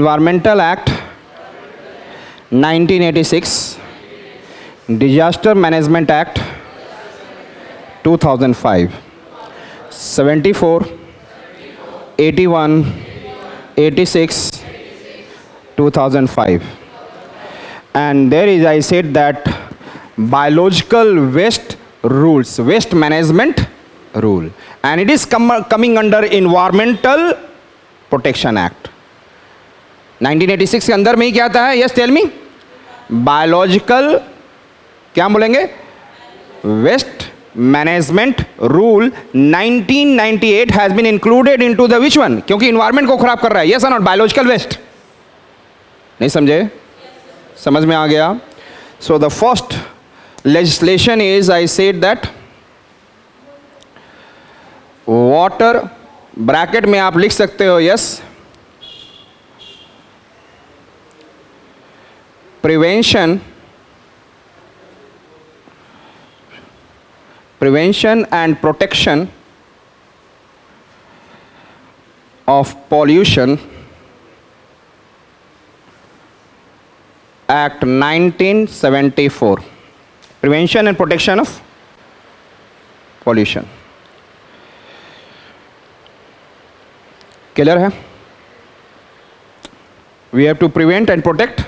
Environmental Act 1986, Disaster Management Act 2005, 74, 81, 86, 2005. And there is, I said that biological waste rules, waste management rule, and it is coming under Environmental Protection Act. 1986 के अंदर में ही क्या आता है? Yes tell me. Biological क्या बोलेंगे? Waste management rule 1998 has been included into the which one? क्योंकि environment को खराब कर रहा है. यस और नॉट? Biological waste. नहीं समझे? समझ में आ गया? So the first legislation is, I said that water, bracket में आप लिख सकते हो yes, prevention and protection of pollution Act 1974. Prevention and protection of pollution. Clear है? We have to prevent and protect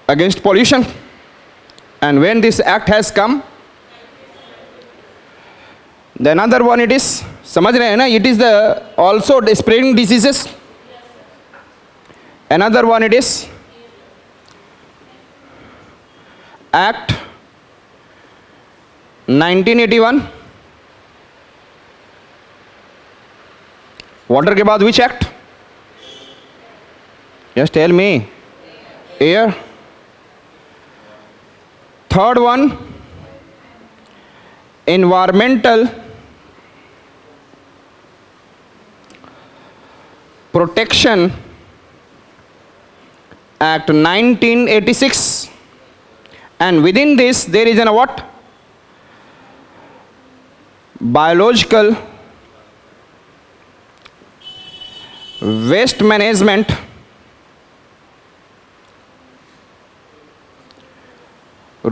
against pollution, and when this act has come, the another one it is, समझ रहे हैं ना, it is the also spreading diseases. Another one it is Act 1981. Water के बाद which act? Just tell me. Air. Third one, Environmental Protection Act 1986, and within this there is a what? Biological Waste Management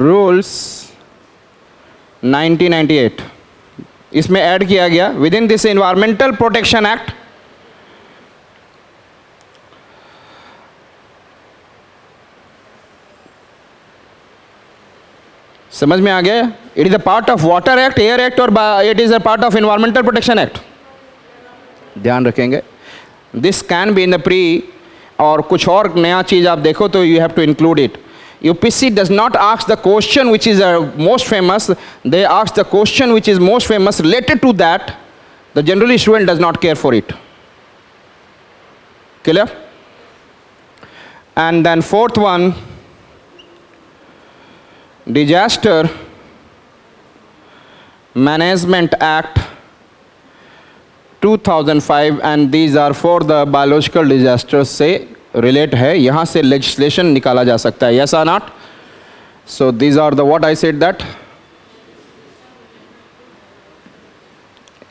rules 1998 इसमें add किया गया with in this environmental protection act. समझ में आ गया? It is a part of water act, air act, और it is a part of environmental protection act. ध्यान रखेंगे. This can be in the pre, और कुछ और नया चीज आप देखो तो you have to include it. UPSC does not ask the question which is most famous, they ask the question which is most famous related to that. The generally student does not care for it. Clear? And then fourth one, Disaster Management Act 2005, and these are for the biological disasters से relate है. यहाँ से legislation निकाला जा सकता है. Yes और not? So these are the what I said that.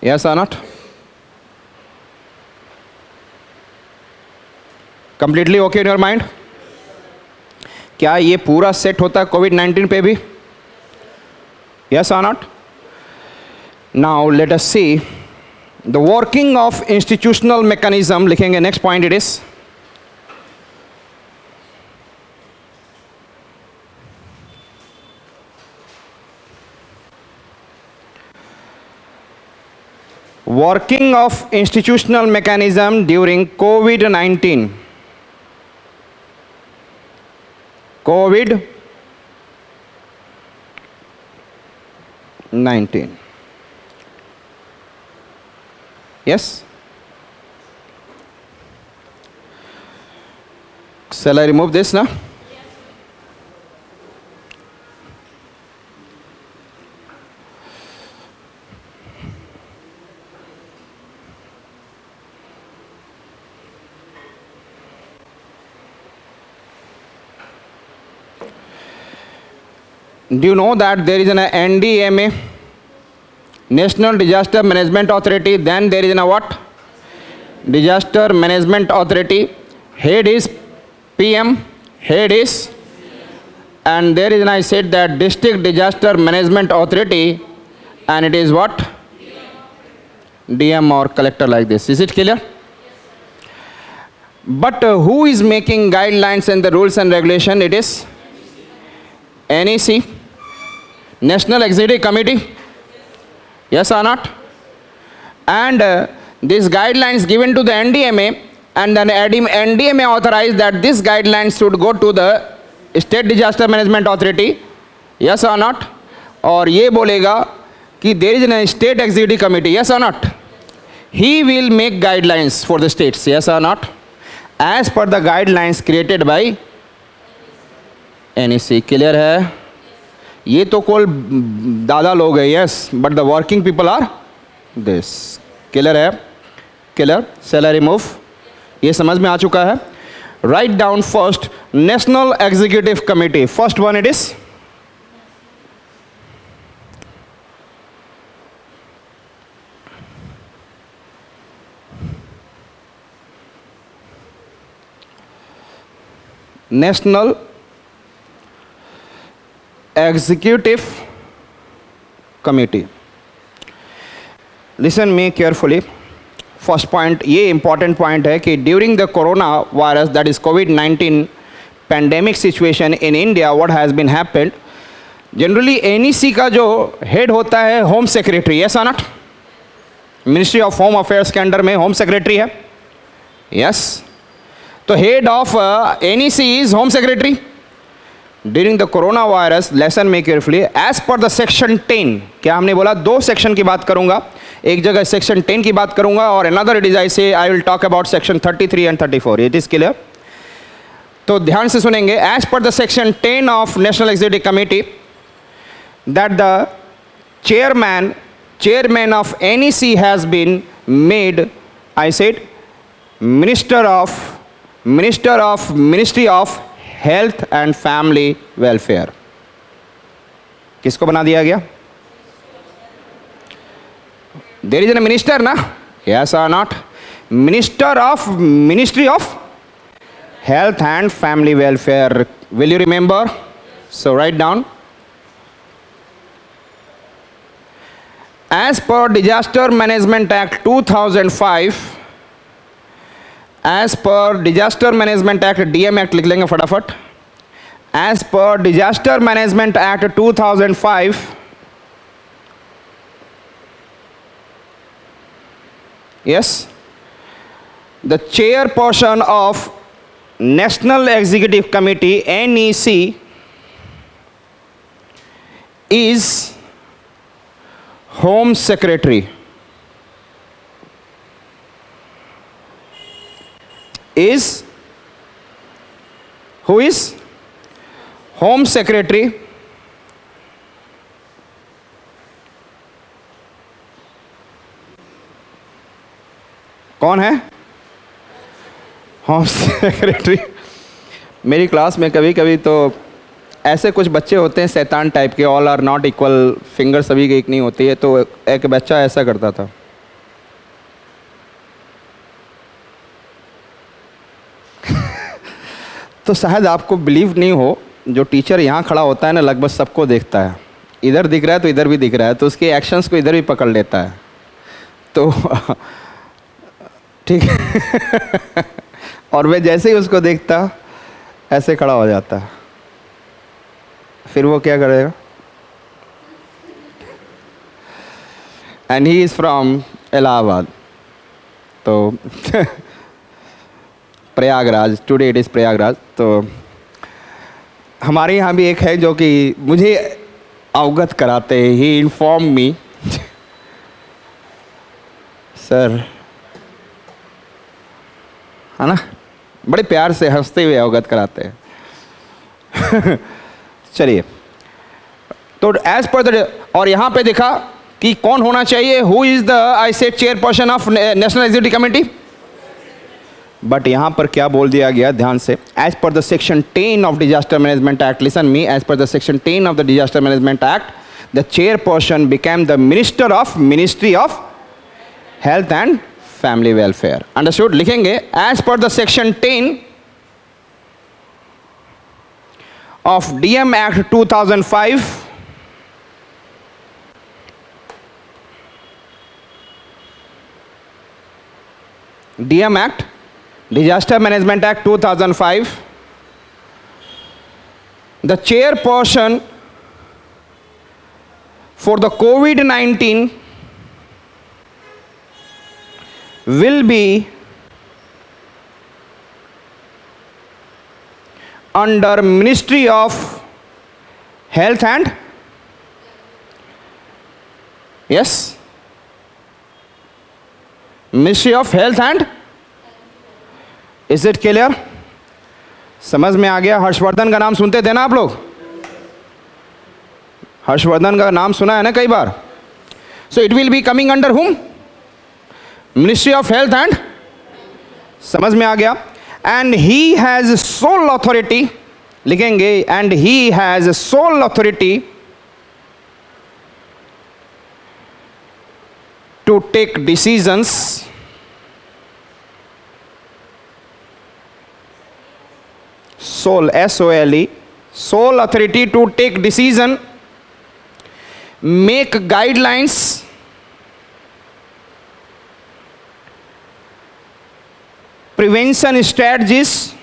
Yes और not? Completely okay in your mind? क्या ये पूरा सेट होता है कोविड-19 पे भी? यस और not? Now let us see the working of institutional mechanism. लिखेंगे next point it is working of institutional mechanism during COVID-19. COVID-19. Yes? Shall I remove this now? Do you know that there is an NDMA, National Disaster Management Authority, then there is a what? Disaster Management Authority. Head is PM. Head is, and there is, and I said that District Disaster Management Authority, and it is what? DM or collector, like this. Is it clear? But who is making guidelines and the rules and regulation? It is NEC, National Executive Committee. Yes or not? And these guidelines given to the NDMA, and then NDMA authorized that these guidelines should go to the State Disaster Management Authority. Yes or not? और ये बोलेगा कि there is a State Executive Committee. Yes or not? He will make guidelines for the states. Yes or not? As per the guidelines created by NEC. Clear है? ये तो कोल दादा लोग है. Yes, but the working people are this. Clear है? Clear? Shall I remove? ये समझ में आ चुका है? Write down first National Executive Committee. First one it is National Executive Committee. Listen me carefully. First point, ये important point है कि during the corona virus, that is COVID-19 pandemic situation in India, what has been happened, generally NEC का जो head होता है Home Secretary. Yes or not? Ministry of Home Affairs के under में Home Secretary है. Yes. तो head of NEC is Home Secretary. During the coronavirus, listen me carefully, as per the section 10, क्या हमने बोला? दो सेक्शन की बात करूंगा. एक जगह सेक्शन 10 की बात करूंगा और another it is I say I will talk about section 33 and 34. It is clear? तो ध्यान से सुनेंगे. As per the section 10 of National Executive Committee, that the chairman of NEC has been made, I said, Ministry of Health and Family Welfare. किसको बना दिया गया? There is a minister, na? Yes or not? Ministry of Health and Family Welfare. Will you remember? So write down. As per Disaster Management Act 2005, as per Disaster Management Act, DM Act लिख लेंगे फटाफट. As per Disaster Management Act 2005, yes, the chairperson of National Executive Committee NEC is Home Secretary. Is who is Home Secretary. कौन है? Home secretary. मेरी class में कभी कभी तो ऐसे कुछ बच्चे होते हैं शैतान टाइप के, all are not equal, finger सभी की एक नहीं होती है. तो एक बच्चा ऐसा करता था. तो शायद आपको बिलीव नहीं हो, जो टीचर यहाँ खड़ा होता है ना, लगभग सबको देखता है. इधर दिख रहा है तो इधर भी दिख रहा है, तो उसके एक्शंस को इधर भी पकड़ लेता है. तो ठीक है. और वह जैसे ही उसको देखता ऐसे खड़ा हो जाता है. फिर वो क्या करेगा? And he is from Allahabad. तो Prayagraj, today it is Prayagraj. तो हमारे यहाँ भी एक है जो कि मुझे अवगत कराते हैं. ही इन्फॉर्म मी, सर, है ना, बड़े प्यार से हंसते हुए अवगत कराते हैं. चलिए, तो एज पर द, और यहाँ पे देखा कि कौन होना चाहिए, who is the I said chairperson of national executive committee. But यहाँ पर क्या बोल दिया गया, ध्यान से. As per the section 10 of disaster management act, listen me, as per the section 10 of the disaster management act, the chairperson became the ministry of health and family welfare. Understood? लिखेंगे as per the section 10 of DM Act 2005, DM Act, Disaster Management Act 2005, the chairperson for the COVID-19 will be under Ministry of Health and yes, Ministry of Health and, is it clear? समझ में आ गया? हर्षवर्धन का नाम सुनते थे ना आप लोग? हर्षवर्धन का नाम सुना है ना कई बार? So it will be coming under whom? Ministry of Health and, समझ में आ गया? And he has sole authority, लिखेंगे, and he has sole authority to take decisions sole, S-O-L-E, sole authority to take decision, make guidelines, prevention strategies,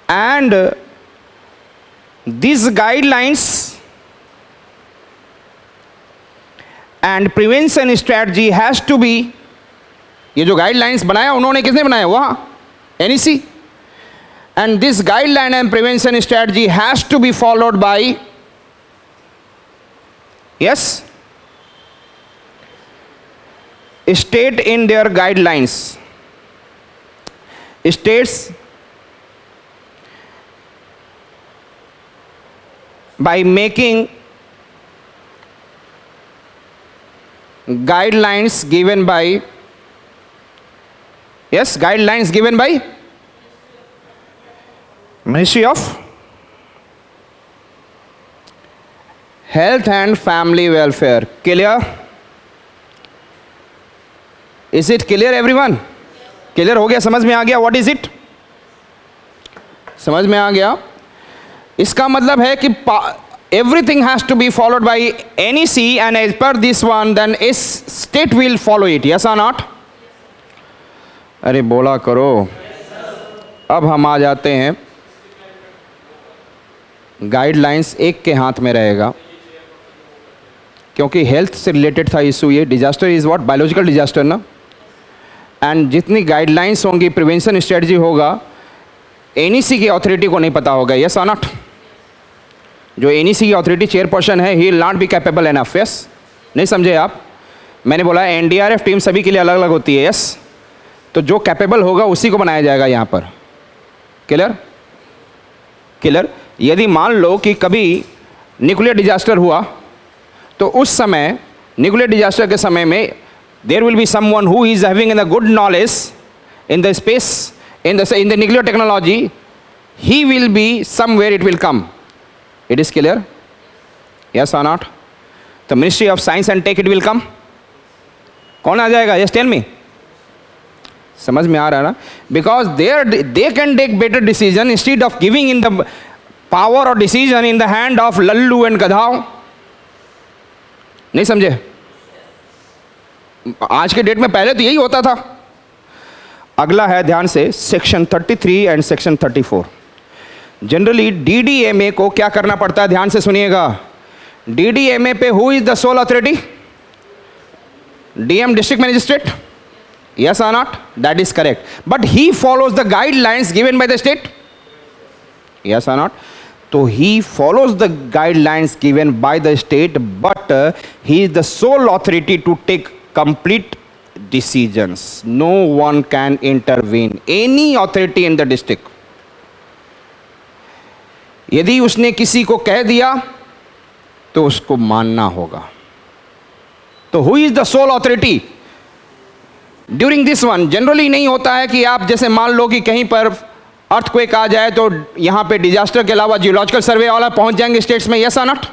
and these guidelines and prevention strategy has to be, ये जो guidelines बनाया उन्होंने किसने बनाया? वहाँ NEC, and this guideline and prevention strategy has to be followed by, yes, state in their guidelines. States by making guidelines given by, yes, guidelines given by Ministry of Health and Family Welfare. Clear? Is it clear everyone? Clear हो गया? समझ में आ गया? What is it? समझ में आ गया? इसका मतलब है कि everything has to be followed by NEC, and as per this one then state will follow it. Yes or not? अरे बोला करो। अब हम आ जाते हैं, गाइडलाइंस एक के हाथ में रहेगा क्योंकि हेल्थ से रिलेटेड था इशू। ये disaster is what? Biological disaster ना। एंड जितनी गाइडलाइंस होंगी, प्रिवेंशन स्ट्रेटजी होगा, NEC की अथॉरिटी को नहीं पता होगा। यस और नॉट? जो NEC की अथॉरिटी चेयरपर्सन है, he will not be capable enough. Yes? नहीं समझे आप? मैंने बोला NDRF टीम सभी के लिए अलग अलग होती है। यस? तो जो कैपेबल होगा उसी को बनाया जाएगा यहाँ पर। क्लियर? क्लियर? यदि मान लो कि कभी न्यूक्लियर डिजास्टर हुआ तो उस समय, न्यूक्लियर डिजास्टर के समय में there will be someone who is having in the good knowledge in the space, in the nuclear technology, he will be somewhere, it will come. It is clear? Yes or not? The Ministry of Science and Tech, it will come. कौन आ जाएगा? Just tell me. समझ में आ रहा है ना? Because they can take better decision instead of giving in the power or decision in the hand of Lallu and गधाओ। नहीं समझे? आज के डेट में, पहले तो यही होता था। अगला है, ध्यान से, section 33 and section 34। Generally DDMA को क्या करना पड़ता है? ध्यान से सुनिएगा। DDMA पे who is the soul authority? DM, district magistrate. Yes or not? That is correct. But he follows the guidelines given by the state. Yes or not? So he follows the guidelines given by the state, but he is the sole authority to take complete decisions. No one can intervene. Any authority in the district. यदि उसने किसी को कह दिया तो उसको मानना होगा। तो who is the sole authority? During this one generally नहीं होता है कि आप जैसे मान लो कि कहीं पर अर्थक्वेक आ जाए तो यहाँ पे डिजास्टर के अलावा जियोलॉजिकल सर्वे वाला पहुँच जाएंगे स्टेट्स में, यस और नॉट?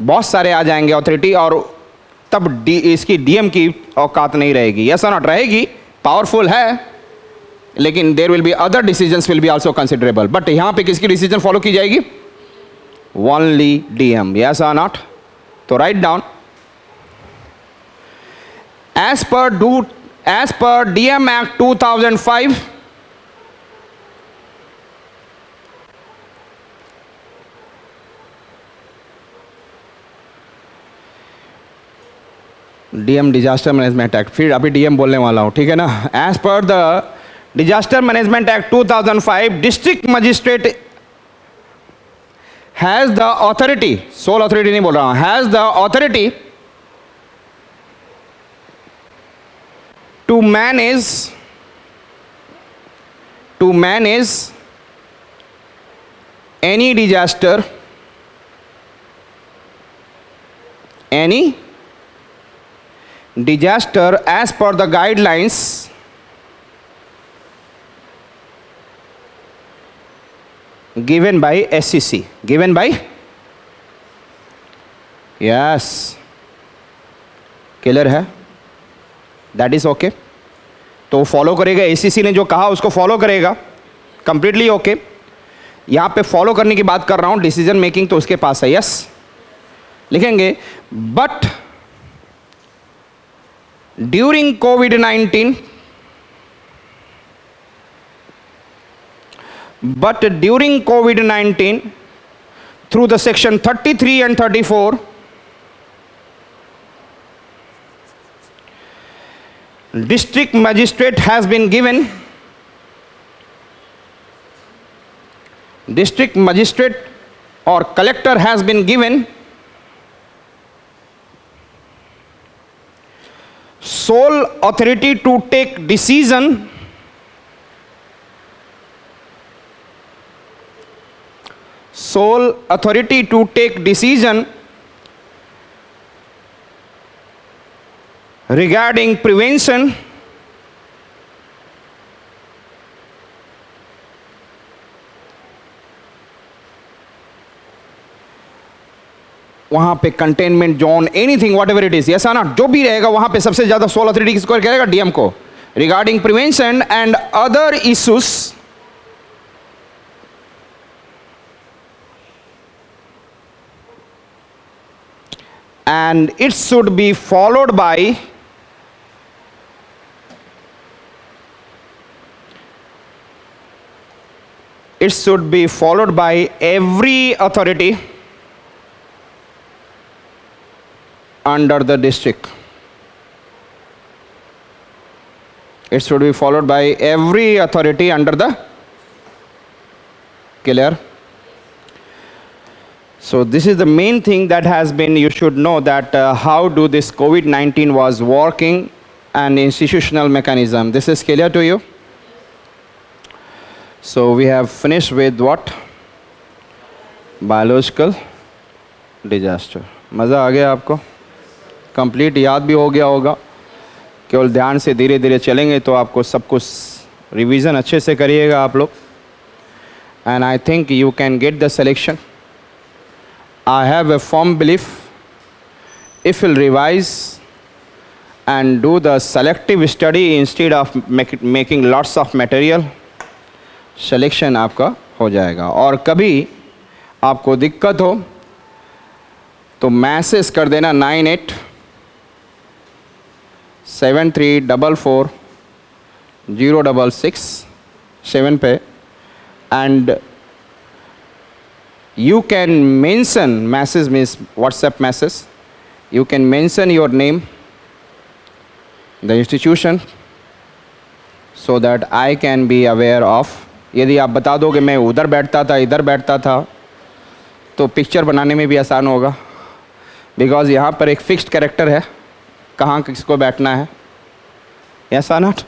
बहुत सारे आ जाएंगे अथॉरिटी, और तब इसकी डीएम की औकात नहीं रहेगी, यस और नॉट? रहेगी, पावरफुल है, लेकिन there will be other decisions will be also considerable. But यहाँ पे किसकी डिसीजन फॉलो की जाएगी? ओनली डीएम, यस और नॉट? तो write down, as per DM act 2005, DM disaster management act, फिर अभी डीएम बोलने वाला हूं, ठीक है ना? As per the disaster management act 2005, district magistrate has the authority, sole authority नहीं बोल रहा हूं, has the authority to manage any disaster, as per the guidelines given by SCC, given by, yes, clear है? That is okay. तो follow करेगा, SCC ने जो कहा उसको फॉलो करेगा, कंप्लीटली ओके। यहां पे फॉलो करने की बात कर रहा हूं, डिसीजन मेकिंग तो उसके पास है, यस, लिखेंगे। But during COVID-19, through the section 33 and 34, district magistrate or collector has been given sole authority to take decision regarding prevention वहां पे containment zone, anything what ever it is, yes और not? जो भी रहेगा वहां पे सबसे ज्यादा सोल अथॉरिटी किसको करेगा? डीएम को। Regarding prevention and other issues and it should be followed by every authority under the district. It should be followed by every authority under the, clear? So this is the main thing that has been, you should know that how do this COVID-19 was working and institutional mechanism. This is clear to you? So we have finished with what? Biological disaster. मज़ा आ गया आपको? Complete याद भी हो गया होगा। केवल ध्यान से धीरे धीरे चलेंगे तो आपको सब कुछ रिवीजन अच्छे से करिएगा आप लोग। And I think you can get the selection. I have a firm belief if you'll revise and do the selective study instead of making lots of material, selection आपका हो जाएगा। और कभी आपको दिक्कत हो तो मैसेज कर देना 9873440667 पे, and you can mention, message means WhatsApp message, you can mention your name, the institution, so that I can be aware of. यदि आप बता दोगे मैं उधर बैठता था, इधर बैठता था, तो पिक्चर बनाने में भी आसान होगा, बिकॉज यहाँ पर एक फिक्स्ड कैरेक्टर है कहाँ किसको बैठना है, ऐसा नॉट?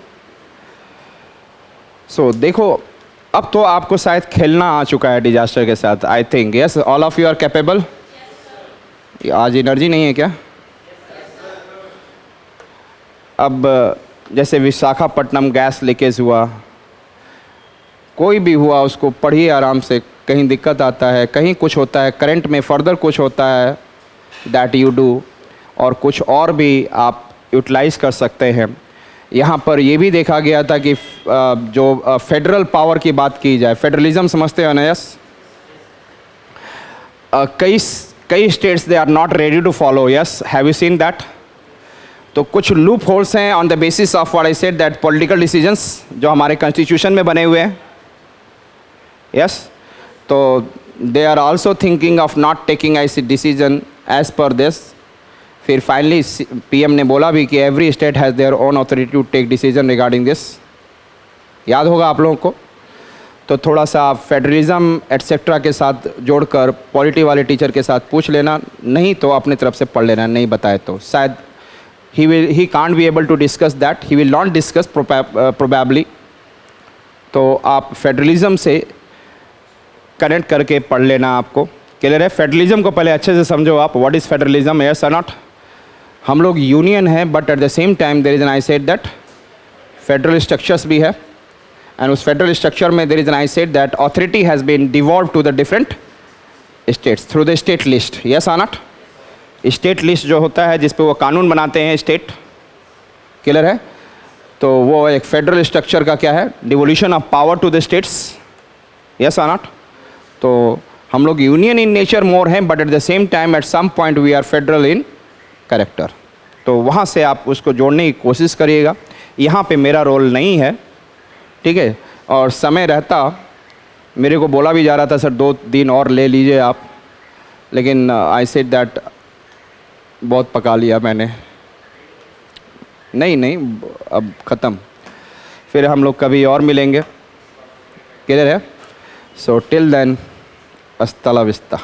सो देखो, अब तो आपको शायद खेलना आ चुका है डिजास्टर के साथ, I think, yes, all of you are capable. आज एनर्जी नहीं है क्या? अब जैसे विशाखापट्टनम गैस लीकेज हुआ, कोई भी हुआ उसको पढ़िए आराम से, कहीं दिक्कत आता है, कहीं कुछ होता है, करंट में फर्दर कुछ होता है दैट यू डू, और कुछ और भी आप यूटिलाइज़ कर सकते हैं। यहाँ पर ये भी देखा गया था कि जो फेडरल पावर की बात की जाए, फेडरलिज्म समझते हो ना? यस, कई states they are not ready to follow. Yes, have you seen that? तो कुछ लूप होल्स हैं on the basis of what I said that political decisions जो हमारे कॉन्स्टिट्यूशन में बने हुए हैं। यस, तो they are also thinking of not taking ऐसी डिसीजन एज पर दिस। फिर फाइनली पीएम ने बोला भी कि every state has their own authority to take decision regarding this. याद होगा आप लोगों को। तो थोड़ा सा फेडरलिज्म एटसेट्रा के साथ जोड़कर पॉलिटी वाले टीचर के साथ पूछ लेना, नहीं तो अपने तरफ से पढ़ लेना, नहीं बताए तो शायद he can't be able to discuss that, he will not discuss probably। तो आप फेडरलिज्म से कनेक्ट करके पढ़ लेना, आपको क्लियर है? फेडरलिज्म को पहले अच्छे से समझो आप, व्हाट इज़ फेडरलिज्म, यस और नॉट? हम लोग यूनियन है, but at the same time there is an, I said that federal structures भी है, एंड उस फेडरल स्ट्रक्चर में there is an, I said that authority has been devolve to the different states through the state list, yes और not? State list जो होता है जिस पे वो कानून बनाते हैं स्टेट, क्लियर है? तो वो एक फेडरल स्ट्रक्चर का क्या है, devolution of power to the states, yes और नॉट? तो हम लोग यूनियन इन नेचर मोर हैं, but at the same time at some point we are federal in character. तो वहाँ से आप उसको जोड़ने की कोशिश करिएगा। यहाँ पे मेरा रोल नहीं है, ठीक है? और समय रहता मेरे को बोला भी जा रहा था सर 2 दिन और ले लीजिए आप, लेकिन आई सेड दैट बहुत पका लिया मैंने, नहीं अब ख़त्म, फिर हम लोग कभी और मिलेंगे, क्लियर है? सो टिल देन, हasta la vista।